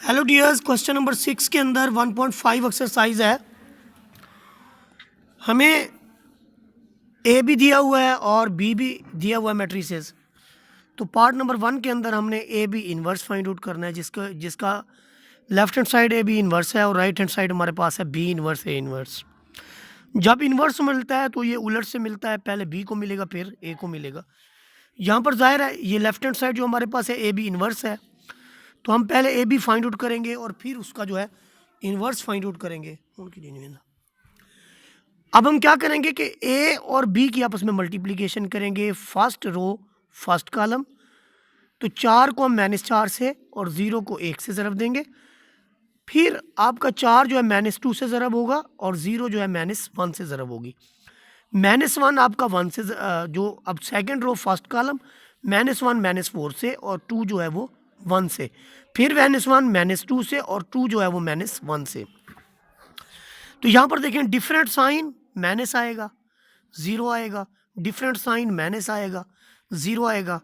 Hello dears, question number 6 के अंदर 1.5 exercise है। हमें ए भी दिया हुआ है और बी भी दिया हुआ है मैट्रिसेस। तो पार्ट नंबर 1 के अंदर हमने A B inverse find out करना है, जिसका left hand side A B inverse है और राइट हैंड साइड हमारे पास है बी इन्वर्स ए इन्वर्स। जब इन्वर्स मिलता है तो ये उलट से मिलता है, पहले बी को मिलेगा फिर ए को मिलेगा। यहाँ पर जाहिर है ये लेफ्ट हैंड साइड जो हमारे पास है ए बी इन्वर्स है, तो हम पहले ए बी फाइंड आउट करेंगे और फिर उसका जो है इन्वर्स फाइंड आउट करेंगे। अब हम क्या करेंगे कि ए और बी की आपस में मल्टीप्लिकेशन करेंगे, फर्स्ट रो फर्स्ट कॉलम। तो 4 को हम -4 से और 0 को 1 से ज़रब देंगे। फिर आपका 4 जो है -2 से ज़रब होगा और 0 जो है -1 से ज़रब होगी। -1 आपका 1 से जो अब सेकंड रो फर्स्ट कॉलम -1 -4 से और 2 जो है वो 1 से, फिर -1 -2 से और 2 जो है वो -1 से। तो यहाँ पर देखें डिफरेंट साइन माइनस आएगा, 0 आएगा, डिफरेंट साइन माइनस आएगा, 0 आएगा,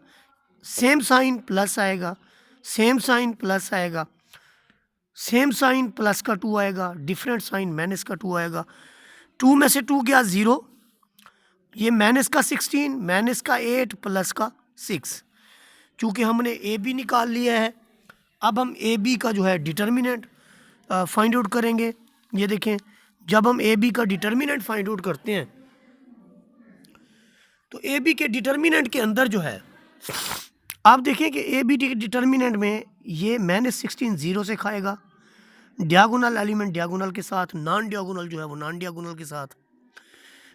सेम साइन प्लस आएगा, सेम साइन प्लस आएगा, सेम साइन प्लस का 2 आएगा, डिफरेंट साइन माइनस का 2 आएगा। 2 में से 2 गया 0, ये माइनस का 16, माइनस का 8 प्लस का 6। चूँकि हमने ए बी निकाल लिया है, अब हम ए बी का जो है डिटर्मिनेंट फाइंड आउट करेंगे। ये देखें, जब हम ए बी का डिटर्मिनेंट फाइंड आउट करते हैं तो ए बी के डिटर्मिनेंट के अंदर जो है आप देखें कि ए बी के डिटर्मिनेंट में ये -16 0 से खाएगा, डियागोनल एलिमेंट डियागोनल के साथ, नॉन डियागोनल जो है वो नॉन डियागोनल के साथ,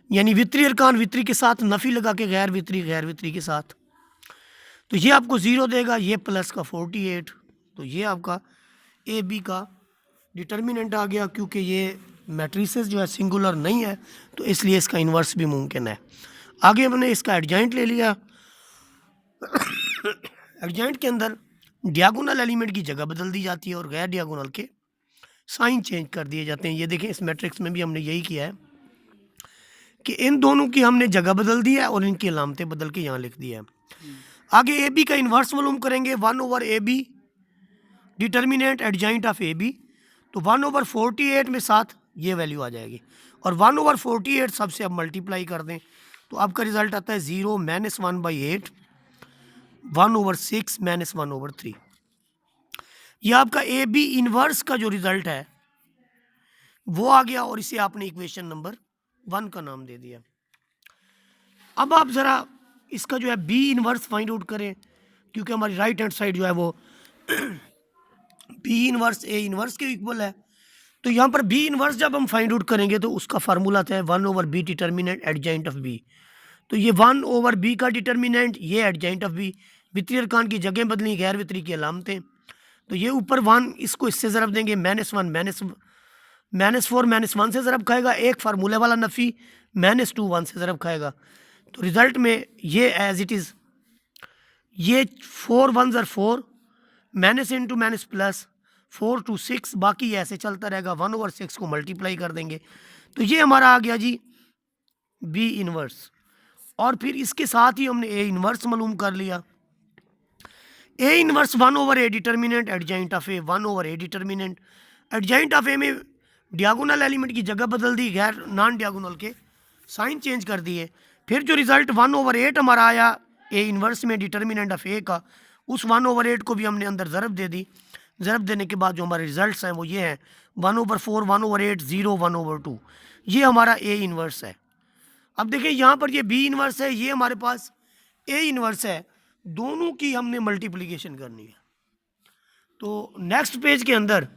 यानी वित्री अरकान वित्री के साथ, नफ़ी लगा के गैर वित्री के साथ। तो ये आपको 0 देगा, ये प्लस का 48। तो ये आपका ए बी का डिटर्मिनेंट आ गया। क्योंकि ये मैट्रिसेस जो है सिंगुलर नहीं है तो इसलिए इसका इन्वर्स भी मुमकिन है। आगे हमने इसका एडजॉइंट ले लिया। एडजॉइंट के अंदर डियागोनल एलिमेंट की जगह बदल दी जाती है और गैर डियागोनल के साइन चेंज कर दिए जाते हैं। ये देखें, इस मैट्रिक्स में भी हमने यही किया है कि इन दोनों की हमने जगह बदल दी है और इनकी अलामतें बदल के यहाँ लिख दी है। आगे ए बी का इन्वर्स मालूम करेंगे, 1/AB determinant adjoint of A B. तो 1/48 में साथ ये वैल्यू आ जाएगी और 1/48 सबसे अब मल्टीप्लाई कर दें तो आपका रिजल्ट आता है 0 -1/8 1/6 -1/3। ये आपका ए बी इन्वर्स का जो रिजल्ट है वो आ गया और इसे आपने इक्वेशन नंबर 1 का नाम दे दिया। अब आप ज़रा इसका जो है बी इन्वर्स फाइंड आउट करें, क्योंकि हमारी राइट हैंड साइड जो है वो बी इन्वर्स ए इन्वर्स के इक्वल है। तो यहाँ पर बी इन्वर्स जब हम फाइंड आउट करेंगे तो उसका फार्मूला था 1/B determinant adjoint of B. तो ये 1/B का डिटर्मिनेंट, ये एडजॉइंट ऑफ बी, वित्री अरकान की जगह बदली, गैर वित्री की अलामतें। तो ये ऊपर 1, इसको इससे ज़रब देंगे, -1 -4 -1 से ज़रब खाएगा, एक फार्मूले वाला नफ़ी -2 1 से ज़रब खाएगा। तो रिज़ल्ट में ये एज इट इज़, ये 4 1s are 4, minus into minus plus 4 to 6, बाकी ऐसे चलता रहेगा। 1/6 को मल्टीप्लाई कर देंगे तो ये हमारा आ गया जी बी इन्वर्स। और फिर इसके साथ ही हमने ए इन्वर्स मालूम कर लिया। A inverse 1/A determinant adjoint of A, 1/A determinant adjoint of A में डियागोनल एलिमेंट की जगह बदल दी, गैर नॉन डियागोनल के साइन चेंज कर दिए। फिर जो रिजल्ट 1/8 हमारा आया ए इन्वर्स में डिटर्मिनेंट ऑफ ए का, उस 1/8 को भी हमने अंदर ज़रब दे दी। ज़रब देने के बाद जो हमारे रिजल्ट्स हैं वो ये हैं 1/4 1/8 0 1/2। ये हमारा ए इन्वर्स है। अब देखिए यहाँ पर ये बी इन्वर्स है, ये हमारे पास ए इन्वर्स है, दोनों की हमने मल्टीप्लिकेशन करनी है। तो नेक्स्ट पेज के अंदर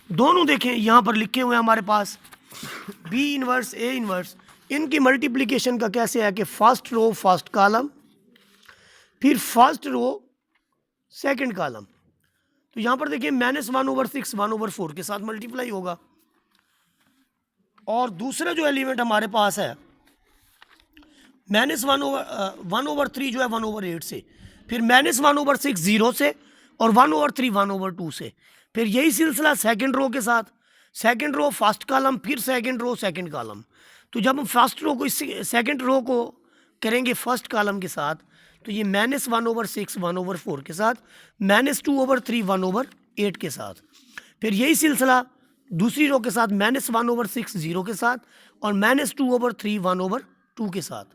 दोनों देखें, यहाँ पर लिखे हुए हैं हमारे पास बी इन्वर्स ए इन्वर्स, इनकी मल्टीप्लिकेशन का कैसे है कि फर्स्ट रो फर्स्ट कॉलम, फिर फर्स्ट रो सेकंड कॉलम। तो यहाँ पर देखिए -1/6 1/4 के साथ मल्टीप्लाई होगा। और दूसरा जो एलिमेंट हमारे पास है -1/3 जो है 1/8 से, फिर -1/6 0 से और 1/3 1/2 से। फिर यही सिलसिला सेकंड रो के साथ, सेकंड रो फर्स्ट कॉलम, फिर सेकंड रो सेकंड कॉलम। तो जब हम फर्स्ट रो को इस सेकंड रो को करेंगे फर्स्ट कॉलम के साथ तो ये -1/6 1/4 के साथ, -2/3 1/2 8 के साथ। फिर यही सिलसिला दूसरी रो के साथ -1/6 0 के साथ और -2/3 1/2 के साथ।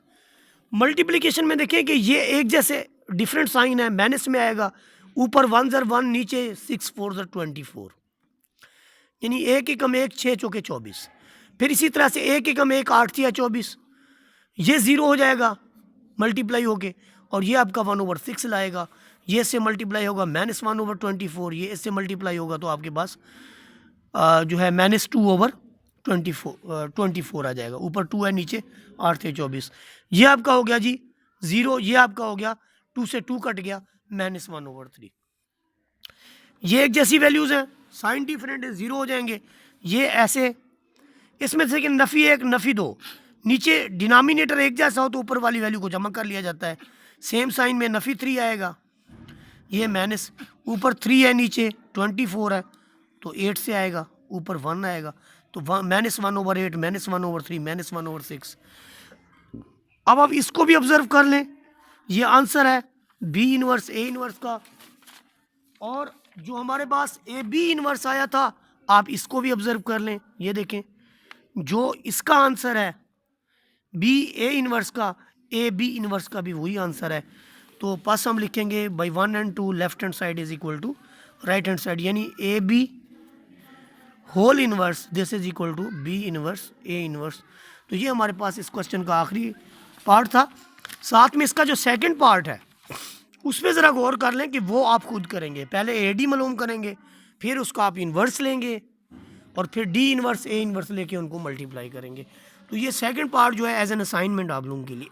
मल्टीप्लिकेशन में देखें कि ये एक जैसे डिफरेंट साइन है, माइनस में आएगा, ऊपर 1 ज़र 1, नीचे 6 4 ज़र 24, यानी 1 एकम 1 6 चौके 24। फिर इसी तरह से 1 एकम 1 8 6 24, ये ज़ीरो हो जाएगा मल्टीप्लाई होके और ये आपका 1/6 लाएगा। ये इससे मल्टीप्लाई होगा -1/24, ये इससे मल्टीप्लाई होगा तो आपके पास जो है -2/24 आ जाएगा। ऊपर 2 है, नीचे 8 थे 24। ये आपका हो गया जी 0, ये आपका हो गया 2 से 2 कट गया -1/3। ये एक जैसी वैल्यूज़ हैं, साइन डिफरेंट है, 0 हो जाएंगे। ये ऐसे, इसमें से कि नफ़ी 1 नफ़ी 2, नीचे डिनोमिनेटर एक जैसा हो तो ऊपर वाली वैल्यू को जमा कर लिया जाता है। सेम साइन में नफ़ी 3 आएगा, ये माइनस, ऊपर 3 है, नीचे 24 है तो 8 से आएगा, ऊपर 1 आएगा तो -1/8 -1/3 -1/6। अब आप इसको भी ऑब्जर्व कर लें, ये आंसर है बी इनवर्स ए इनवर्स का। और जो हमारे पास ए बी इनवर्स आया था, आप इसको भी ऑब्जर्व कर लें। ये देखें, जो इसका आंसर है बी ए इनवर्स का, ए बी इनवर्स का भी वही आंसर है। तो पास हम लिखेंगे by 1 and 2 left hand side is equal to right hand side, यानी A B whole inverse this is equal to B inverse A inverse. तो ये हमारे पास इस क्वेश्चन का आखिरी पार्ट था। साथ में इसका जो सेकंड पार्ट है उस पर ज़रा गौर कर लें कि वो आप खुद करेंगे। पहले ए डी मालूम करेंगे, फिर उसका आप इन्वर्स लेंगे और फिर डी इन्वर्स ए इन्वर्स लेके उनको मल्टीप्लाई करेंगे। तो ये सेकंड पार्ट जो है एज एन असाइनमेंट आप लोगों के लिए